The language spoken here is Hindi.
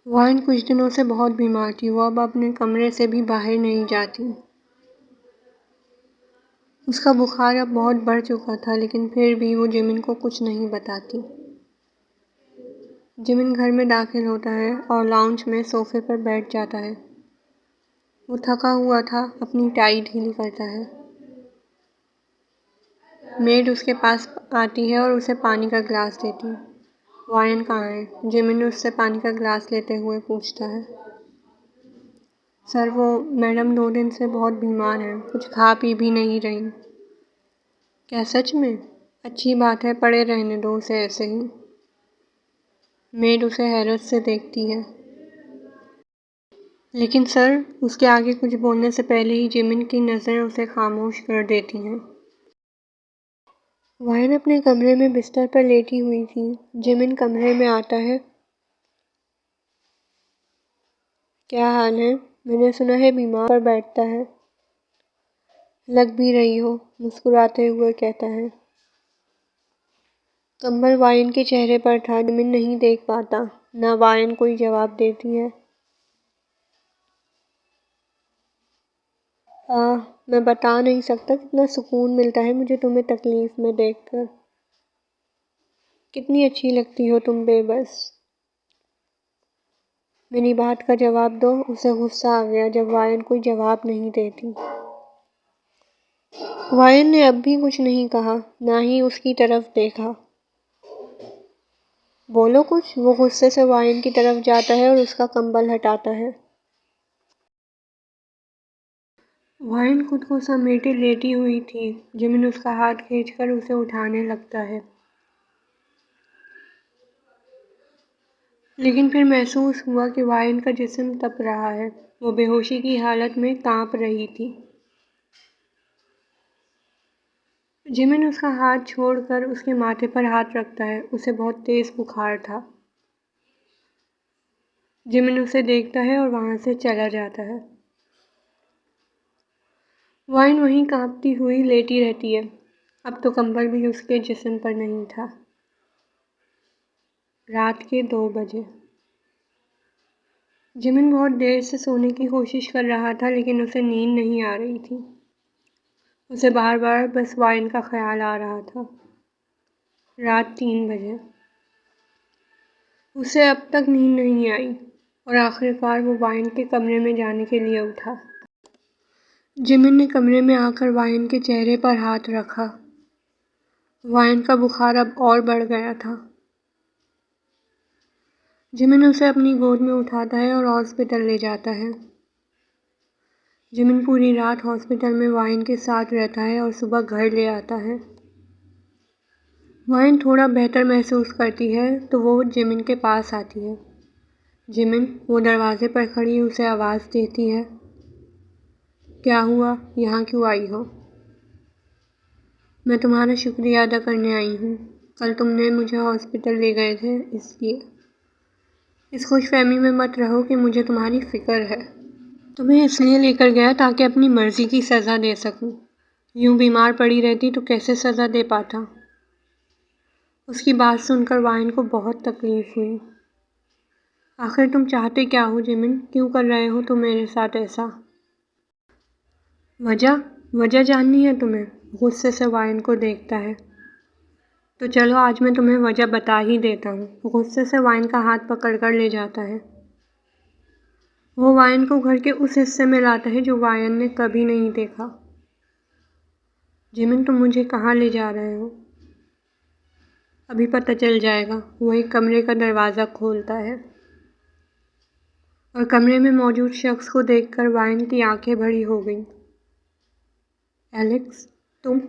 वाइन कुछ दिनों से बहुत बीमार थी। वो अब अपने कमरे से भी बाहर नहीं जाती। उसका बुखार अब बहुत बढ़ चुका था, लेकिन फिर भी वो जिमिन को कुछ नहीं बताती। जिमिन घर में दाखिल होता है और लाउंज में सोफे पर बैठ जाता है। वो थका हुआ था, अपनी टाई ढीली करता है। मेड उसके पास आती है और उसे पानी का गिलास देती है। वाइन कहाँ है? जिमिन उससे पानी का गिलास लेते हुए पूछता है। सर, वो मैडम 2 दिन से बहुत बीमार हैं, कुछ खा पी भी नहीं रही। क्या सच में? अच्छी बात है, पड़े रहने दो उसे ऐसे ही। मेड उसे हैरत से देखती है। लेकिन सर, उसके आगे कुछ बोलने से पहले ही जिमिन की नज़रें उसे खामोश कर देती हैं। वाइन अपने कमरे में बिस्तर पर लेटी हुई थी। जिमिन कमरे में आता है। क्या हाल है? मैंने सुना है बीमार पर बैठता है। लग भी रही हो, मुस्कुराते हुए कहता है। कंबल वाइन के चेहरे पर था। जिमिन नहीं देख पाता, ना वाइन कोई जवाब देती है। मैं बता नहीं सकता कितना सुकून मिलता है मुझे तुम्हें तकलीफ में देखकर। कितनी अच्छी लगती हो तुम बेबस। मेरी बात का जवाब दो। उसे गुस्सा आ गया जब वाइन कोई जवाब नहीं देती। वाइन ने अब भी कुछ नहीं कहा, ना ही उसकी तरफ देखा। बोलो कुछ। वो गुस्से से वाइन की तरफ जाता है और उसका कंबल हटाता है। वाइन खुद को समेटे लेटी हुई थी। जिमिन उसका हाथ खींचकर उसे उठाने लगता है, लेकिन फिर महसूस हुआ कि वाइन का जिस्म तप रहा है। वो बेहोशी की हालत में कांप रही थी। जिमिन उसका हाथ छोड़कर उसके माथे पर हाथ रखता है। उसे बहुत तेज बुखार था। जिमिन उसे देखता है और वहां से चला जाता है। वाइन वहीं कांपती हुई लेटी रहती है। अब तो कंबल भी उसके जिस्म पर नहीं था। रात के 2 बजे। जिमिन बहुत देर से सोने की कोशिश कर रहा था, लेकिन उसे नींद नहीं आ रही थी। उसे बार बार बस वाइन का ख्याल आ रहा था। रात 3 बजे। उसे अब तक नींद नहीं आई और आखिरकार वो वाइन के कमरे में जाने के लिए उठा। जिमिन ने कमरे में आकर वाइन के चेहरे पर हाथ रखा। वाइन का बुखार अब और बढ़ गया था। जिमिन उसे अपनी गोद में उठाता है और हॉस्पिटल ले जाता है। जिमिन पूरी रात हॉस्पिटल में वाइन के साथ रहता है और सुबह घर ले आता है। वाइन थोड़ा बेहतर महसूस करती है तो वो जिमिन के पास आती है। जिमिन, वो दरवाजे पर खड़ी उसे आवाज़ देती है। क्या हुआ? यहाँ क्यों आई हो? मैं तुम्हारा शुक्रिया अदा करने आई हूँ। कल तुमने मुझे हॉस्पिटल ले गए थे, इसलिए। इस खुशफहमी में मत रहो कि मुझे तुम्हारी फ़िक्र है। तुम्हें इसलिए लेकर गया ताकि अपनी मर्ज़ी की सज़ा दे सकूं। यूं बीमार पड़ी रहती तो कैसे सज़ा दे पाता। उसकी बात सुनकर वाइन को बहुत तकलीफ़ हुई। आखिर तुम चाहते क्या हो जिमिन? क्यों कर रहे हो तुम मेरे साथ ऐसा? वजह जाननी है तुम्हें? गुस्से से वाइन को देखता है। तो चलो आज मैं तुम्हें वजह बता ही देता हूँ। गुस्से से वाइन का हाथ पकड़कर ले जाता है। वो वाइन को घर के उस हिस्से में लाता है जो वाइन ने कभी नहीं देखा। जिमिन, तुम मुझे कहाँ ले जा रहे हो? अभी पता चल जाएगा। वो एक कमरे का दरवाज़ा खोलता है और कमरे में मौजूद शख्स को देखकर वाइन की आंखें बड़ी हो गईं। एलेक्स, तुम?